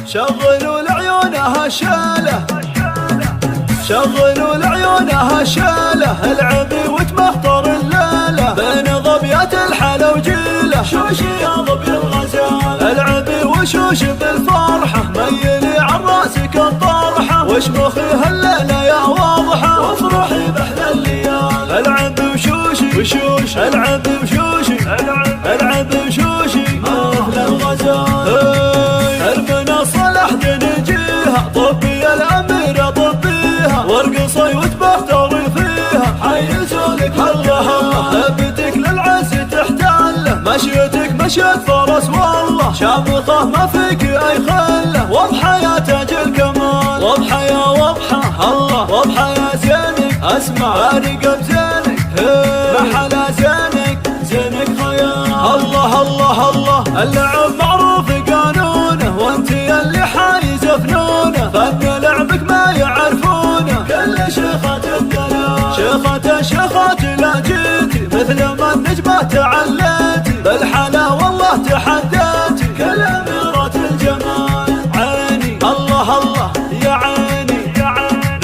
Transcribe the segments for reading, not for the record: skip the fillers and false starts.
شغلوا لعيونها شاله، شغلوا لعيونها شاله، العبي وتمخطر الليله بين ظبيات الحلا وجيله. شوشي يا ظبي الغزال العبي وشوش بالفرحه، ميلي عن راسك الطرحه، واشمخي هالليله يا واضحه، وافرحي باحلى الليال. العبي وشوشي وشوش، العبي وشوشي، العبي وشوشي مثل الغزال. ارمنا صلح نجيها، طبي الاميره طبيها، وارقصي وتبختري فيها، حيزولك الله هبتك للعز تحتله، مشيتك مشيت فرس والله، شامخه ما فيك اي خله، واضحه يا تاج الكمال، واضحه يا واضحه الله، واضحه يا زينك، اسمع ارقب زينك، محلى زينك، زينك خيال. الله الله الله اللعب معروف قانونه، وانت اللي حايزه فنونه، فن لعبك ما يعرفونه، كل شيخات الدلال. شيخات لا جيتي مثل ما النجمة تعليتي، بالحلا والله تحديتي، كل أميرات الجمال. عيني الله الله يا عيني،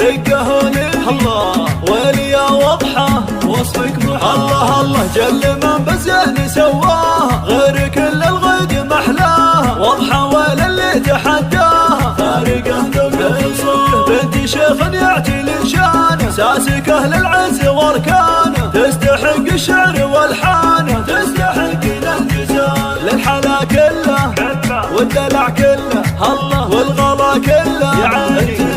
رقه لي الله، ويلي يا واضحة وصفك محال. الله الله جل من بالزين سواها، غير كل الغيد محلاها، واضحة ولا اللي تحداها، فارقه ذوق بنت شيخ يعتي لشانه، ساسكه للعز واركانه، تستحق الشعر والحانه، تستحق للجزال. للحلا كله والدلع كله الله، والغلا كله يا عيني.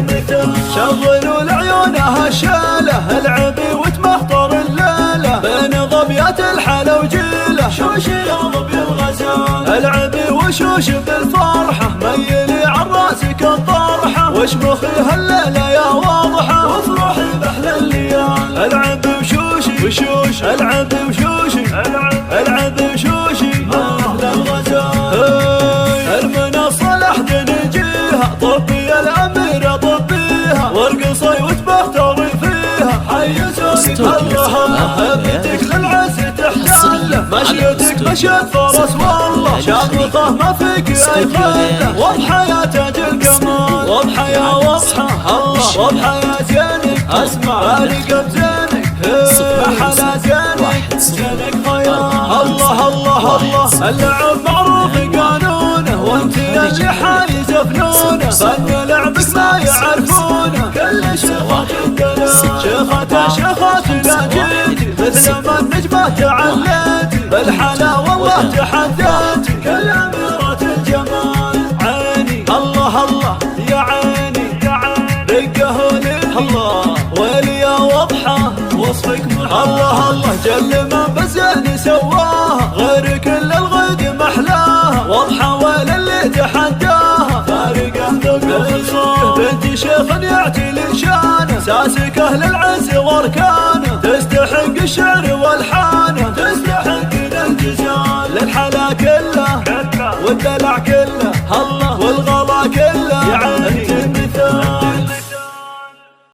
شغلوا لعيونها شاله، العبي وتمخطر الليله بين ظبيات الحلا وجيله. شوشي يا ظبي الغزال العبي وشوش بالفرحه، ميلي عن راسك الطرحه، واشمخي هالليله يا واضحه، وافرحي باحلى الليال. العبي وشوشي وشوش، العبي وشوشي، العبي وشوشي مثل الغزال. ارمنا صلح نجيها، طبي الاميره طبيها، وارقصي وتبختري فيها، حيزولك الله هبتك للعز تحتله، مشيتك مشيت فرس والله، شامخه ما فيك اي خله، واضحه يا تاج الكمال، واضحه يا واضحه الله، واضحه يا زينك، اسمع ارقب زينك، محلى زينك، زينك خيال. الله الله الله اللعب معروف قانونه، وانت اللي حايزه فنونه، فن لعبك ما يعرفونه، كل شيخات الدلال. شيخات لا جيتي مثل ما النجمة تعليتي، بالحلا والله تحديتي، كل أميرات الجمال. عيني الله الله يا عيني، رقه لي الله، ويلي يا واضحة وصفك محال. الله الله جل من بالزين سواها، غير كل الغيد محلاها، واضحة ولا اللي تحداها، فارقه ذوق بنت شيخ يعتي لشانه، ساسكه للعز واركانه، تستحق الشعر والحانه، تستحق